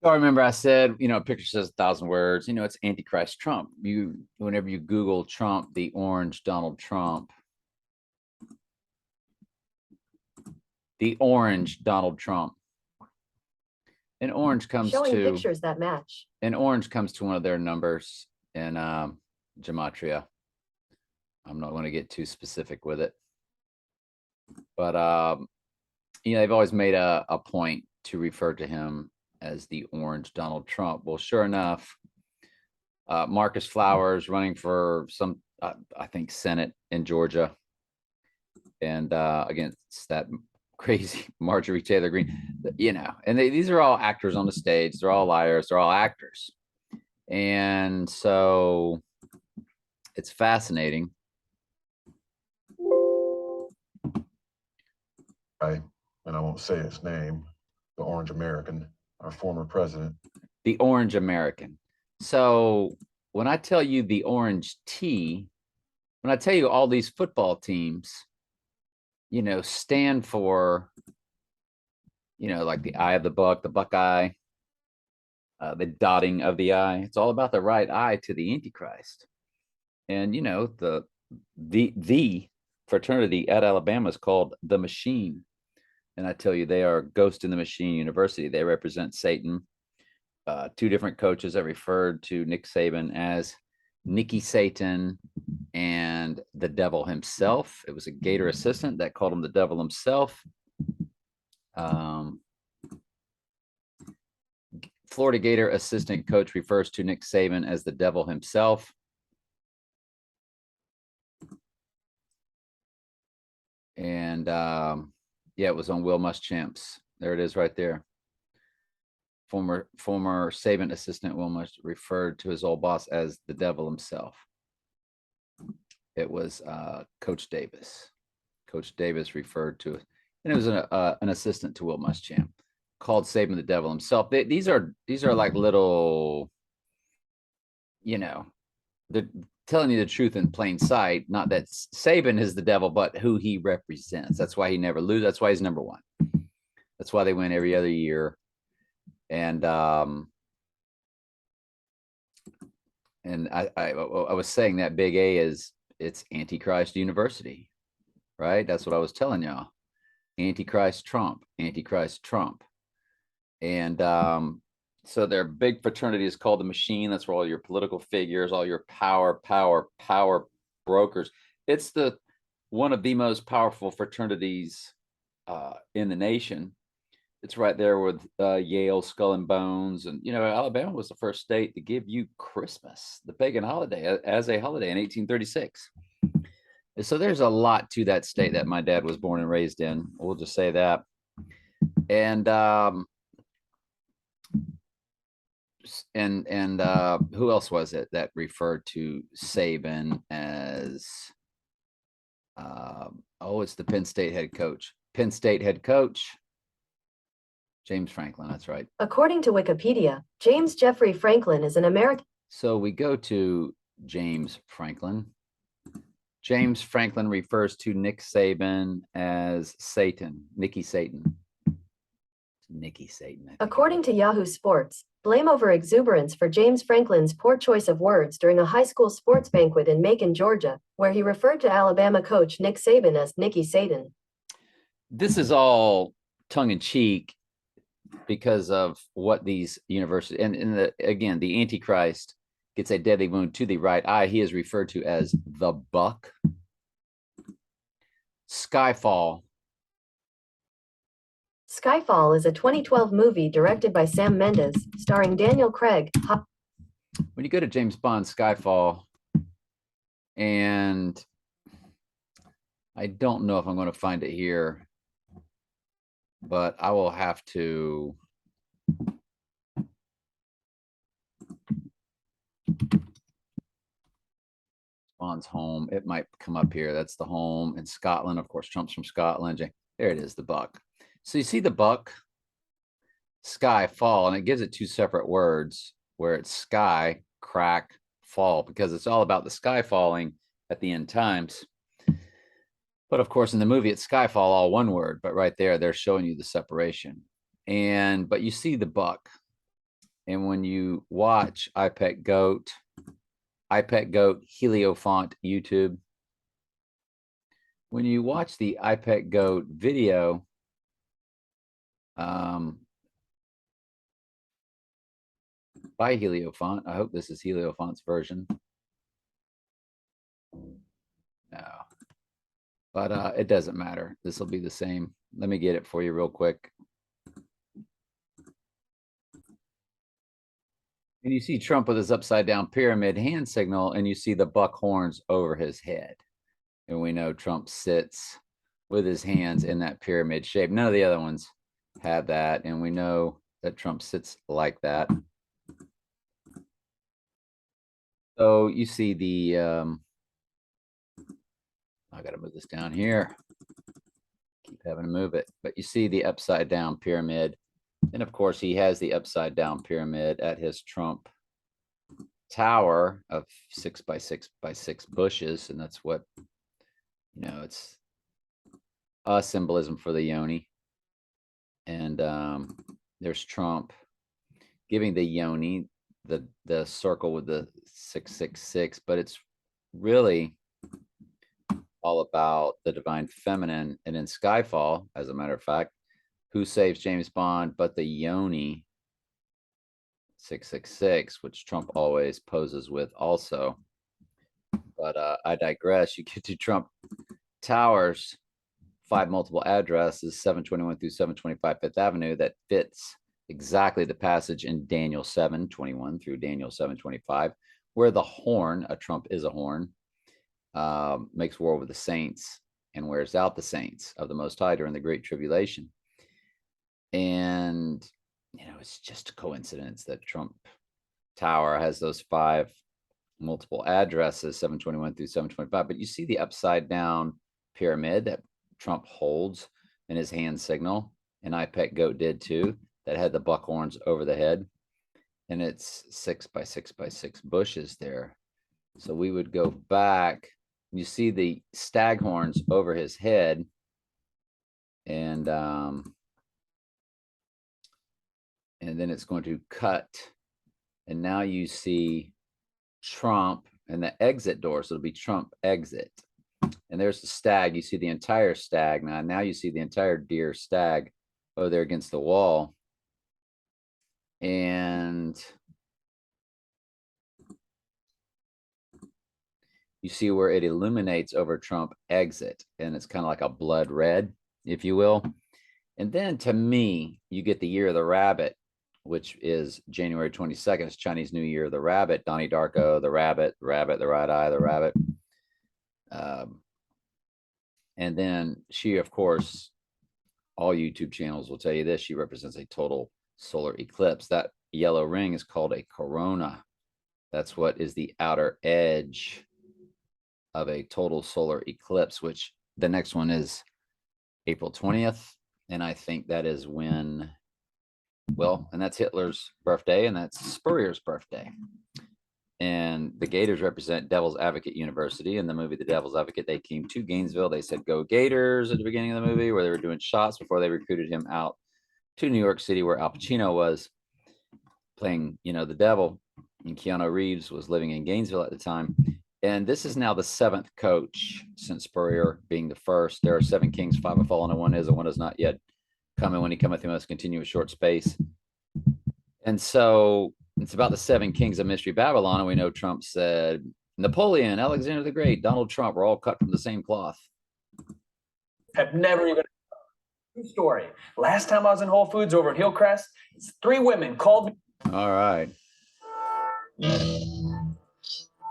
So I remember I said, a picture says 1,000 words. It's Antichrist Trump. Whenever you Google Trump, the orange Donald Trump, the orange Donald Trump, and orange comes Showing to pictures that match. one of their numbers in gematria. I'm not going to get too specific with it, but they've always made a point to refer to him as the orange Donald Trump. Well, sure enough, Marcus Flowers running for some, I think, Senate in Georgia, and against that crazy Marjorie Taylor Greene, and these are all actors on the stage. They're all liars. They're all actors, and so it's fascinating. Right, and I won't say its name, the Orange American, our former president. The Orange American. So when I tell you the Orange T, when I tell you all these football teams, stand for, like the eye of the buck, the Buckeye, the dotting of the I. It's all about the right eye to the Antichrist. And the fraternity at Alabama is called the Machine. And I tell you, they are Ghost in the Machine University. They represent Satan. Two different coaches that referred to Nick Saban as Nicky Satan and the devil himself. It was a Gator assistant that called him the devil himself. Florida Gator assistant coach refers to Nick Saban as the devil himself. And yeah, it was on Will Muschamp's. There it is right there. Former Saban assistant Will Musch referred to his old boss as the devil himself. It was Coach Davis. Coach Davis referred to it, and it was an assistant to Will Muschamp, called Saban the devil himself. These are like little, they're telling you the truth in plain sight. Not that Saban is the devil, but who he represents. That's why he never loses. That's why he's number one. That's why they win every other year. And I was saying that Big A it's Antichrist University, right? That's what I was telling y'all. Antichrist Trump, Antichrist Trump. And so their big fraternity is called the Machine. That's where all your political figures, all your power brokers. It's one of the most powerful fraternities in the nation. It's right there with Yale, Skull and Bones, and Alabama was the first state to give you Christmas, the pagan holiday, as a holiday in 1836. And so there's a lot to that state that my dad was born and raised in. We'll just say that. And who else was it that referred to Saban as it's the Penn State head coach. James Franklin, that's right. According to Wikipedia, James Jeffrey Franklin is an American. So we go to James Franklin. James Franklin refers to Nick Saban as Satan, Nicky Satan. Nicky Satan. According to Yahoo Sports, blame over exuberance for James Franklin's poor choice of words during a high school sports banquet in Macon, Georgia, where he referred to Alabama coach Nick Saban as Nicky Satan. This is all tongue-in-cheek because of what these universities, and again, the Antichrist gets a deadly wound to the right eye. He is referred to as the Buck. Skyfall. Skyfall is a 2012 movie directed by Sam Mendes, starring Daniel Craig. When you go to James Bond Skyfall, and I don't know if I'm going to find it here, but I will have to. Bond's home. It might come up here. That's the home in Scotland. Of course, Trump's from Scotland. There it is, the Buck. So you see the Buck, sky, fall, and it gives it two separate words where it's sky, crack, fall, because it's all about the sky falling at the end times. But of course, in the movie, it's Skyfall, all one word. But right there, they're showing you the separation. But you see the Buck. And when you watch iPet Goat Heliofont YouTube, when you watch the iPet Goat video, by Heliofont, I hope this is Heliofont's version. No, but it doesn't matter. This will be the same. Let me get it for you real quick. And you see Trump with his upside down pyramid hand signal, and you see the buck horns over his head. And we know Trump sits with his hands in that pyramid shape. None of the other ones have that. And we know that Trump sits like that. So you see the, I got to move this down here. Keep having to move it. But you see the upside down pyramid. And of course, he has the upside down pyramid at his Trump tower of 6 by 6 by 6 bushes. And that's what, you know, it's a symbolism for the yoni. And there's Trump giving the yoni the circle with the 666, but it's really all about the divine feminine. And in Skyfall, as a matter of fact, who saves James Bond but the yoni 666, which Trump always poses with also. But I digress. You get to Trump Towers, 5 multiple addresses, 721 through 725 Fifth Avenue, that fits exactly the passage in Daniel 7:21 through Daniel 7:25, where the horn, a trump is a horn, makes war with the saints and wears out the saints of the Most High during the Great Tribulation. And, you know, it's just a coincidence that Trump Tower has those 5 multiple addresses, 721 through 725. But you see the upside down pyramid that Trump holds in his hand signal, and iPet Goat did too, that had the buck horns over the head. And it's 6 by 6 by 6 bushes there. So we would go back. You see the stag horns over his head. And then it's going to cut. And now you see Trump and the exit door. So it'll be Trump exit. And there's the stag. You see the entire stag. Now you see the entire deer stag over there against the wall. And you see where it illuminates over Trump exit. And it's kind of like a blood red, if you will. And then to me, you get the year of the rabbit, which is January 22nd. It's Chinese New Year of the rabbit. Donnie Darko, the rabbit, the right eye, the rabbit. And then she, of course, all YouTube channels will tell you this. She represents a total solar eclipse. That yellow ring is called a corona. That's what is the outer edge of a total solar eclipse, which the next one is April 20th. And I think that is when, well, and that's Hitler's birthday, and that's Spurrier's birthday. And the Gators represent Devil's Advocate University. In the movie The Devil's Advocate, they came to Gainesville. They said, "Go Gators," at the beginning of the movie, where they were doing shots before they recruited him out to New York City, where Al Pacino was playing, you know, the devil. And Keanu Reeves was living in Gainesville at the time. And this is now the 7th coach since Spurrier being the first. There are 7 kings, 5 have fallen, and 1 is, and 1 is not yet coming. When he cometh, he must continue a short space. And so it's about the 7 kings of Mystery Babylon. And we know Trump said, Napoleon, Alexander the Great, Donald Trump were all cut from the same cloth. Have never even. True story. Last time I was in Whole Foods over at Hillcrest, 3 women called me. All right.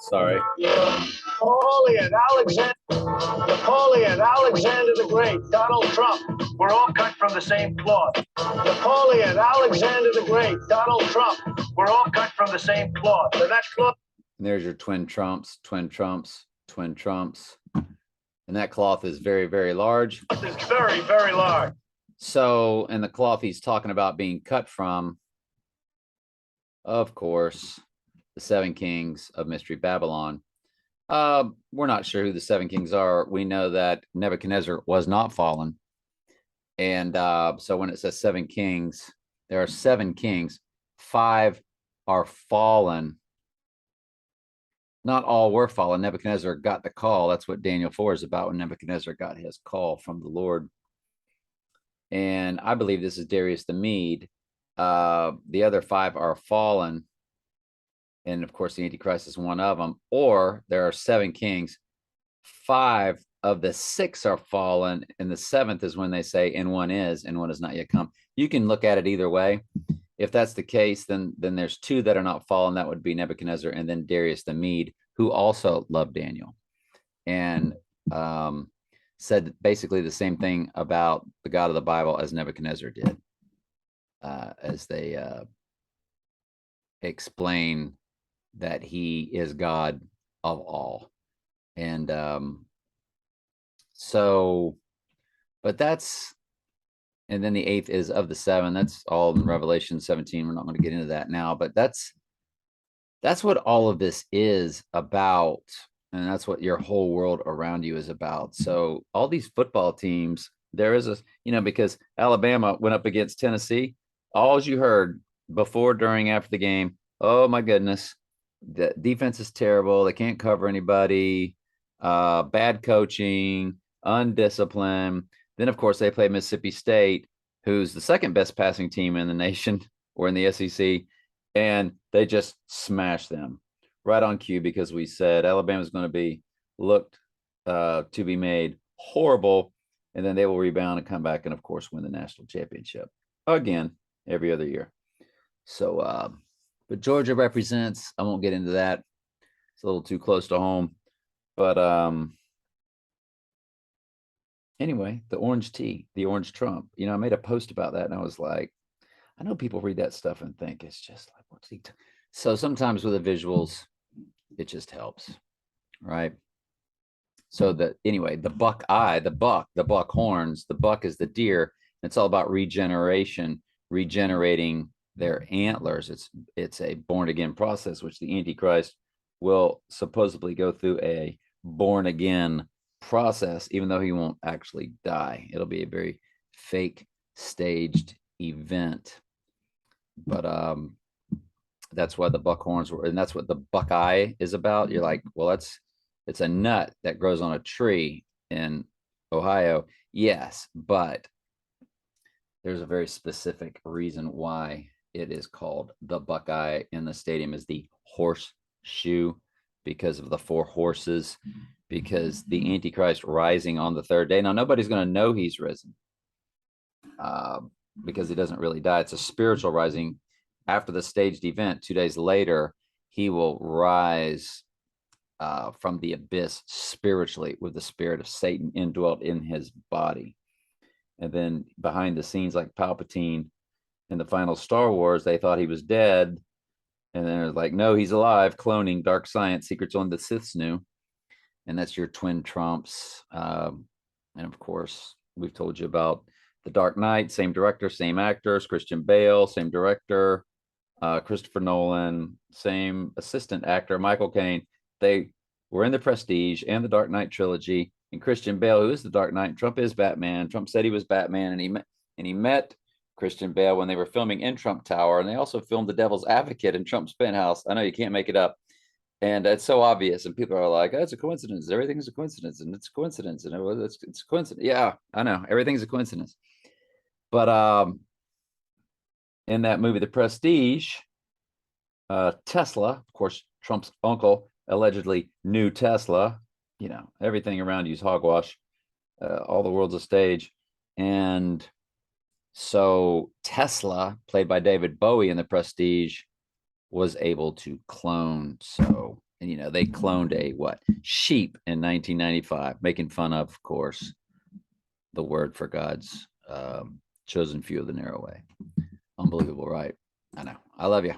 Sorry. Napoleon, Alexander the Great, Donald Trump. We're all cut from the same cloth. Napoleon, Alexander the Great, Donald Trump. We're all cut from the same cloth. And that cloth. And there's your twin Trumps, twin Trumps, twin Trumps. And that cloth is very, very large. It's very, very large. So, and the cloth he's talking about being cut from, of course, the 7 kings of Mystery Babylon. We're not sure who the 7 kings are. We know that Nebuchadnezzar was not fallen. And so when it says 7 kings, there are 7 kings. 5 are fallen. Not all were fallen. Nebuchadnezzar got the call. That's what Daniel 4 is about, when Nebuchadnezzar got his call from the Lord. And I believe this is Darius the Mede. The other 5 are fallen. And of course, the Antichrist is one of them. Or there are 7 kings. 5 of the 6 are fallen, and the 7th is when they say, and one is not yet come. You can look at it either way. If that's the case, then there's 2 that are not fallen. That would be Nebuchadnezzar and then Darius the Mede, who also loved Daniel and said basically the same thing about the God of the Bible as Nebuchadnezzar did, as they explain that he is God of all. And but that's, and then the 8th is of the 7. That's all in Revelation 17. We're not going to get into that now, but that's what all of this is about. And that's what your whole world around you is about. So all these football teams, there is because Alabama went up against Tennessee. All you heard before, during, after the game, oh my goodness, the defense is terrible. They can't cover anybody. Bad coaching, undisciplined. Then, of course, they play Mississippi State, who's the 2nd best passing team in the nation or in the SEC, and they just smashed them right on cue, because we said Alabama's going to be looked to be made horrible, and then they will rebound and come back and, of course, win the national championship again every other year. So, but Georgia represents, I won't get into that. It's a little too close to home. But anyway, the orange tea, the orange Trump, I made a post about that, and I was like, I know people read that stuff and think it's just like, what's he? So sometimes with the visuals, it just helps, right? So anyway, the buck eye, the buck horns, the buck is the deer. It's all about regeneration, regenerating their antlers. It's a born again process, which the Antichrist will supposedly go through a born again process, even though he won't actually die. It'll be a very fake staged event. But that's why the buckhorns were, and that's what the buckeye is about. You're like, well, it's a nut that grows on a tree in Ohio. Yes, but there's a very specific reason why it is called the buckeye, and the stadium is the horseshoe, because of the 4 horses, because the Antichrist rising on the 3rd day. Now, nobody's going to know he's risen because he doesn't really die. It's a spiritual rising. After the staged event, 2 days later, he will rise from the abyss spiritually, with the spirit of Satan indwelt in his body. And then behind the scenes, like Palpatine in the final Star Wars, they thought he was dead. And then it was like, no, he's alive. Cloning, dark science, secrets only the Siths knew. And that's your twin Trumps. And of course, we've told you about The Dark Knight, same director, same actors, Christian Bale, same director, Christopher Nolan, same assistant actor, Michael Caine. They were in The Prestige and The Dark Knight trilogy. And Christian Bale, who is the Dark Knight, Trump is Batman. Trump said he was Batman, and he met Christian Bale when they were filming in Trump Tower, and they also filmed The Devil's Advocate in Trump's penthouse. I know you can't make it up, and it's so obvious. And people are like, "Oh, it's a coincidence. Everything's a coincidence, and it's a coincidence, and it's a coincidence." Yeah, I know everything's a coincidence. But in that movie, The Prestige, Tesla, of course, Trump's uncle allegedly knew Tesla. Everything around you is hogwash. All the world's a stage, and so Tesla, played by David Bowie in The Prestige, was able to clone. So, and they cloned a sheep in 1995, making fun of course, the word for God's chosen few of the narrow way. Unbelievable, right? I know. I love you.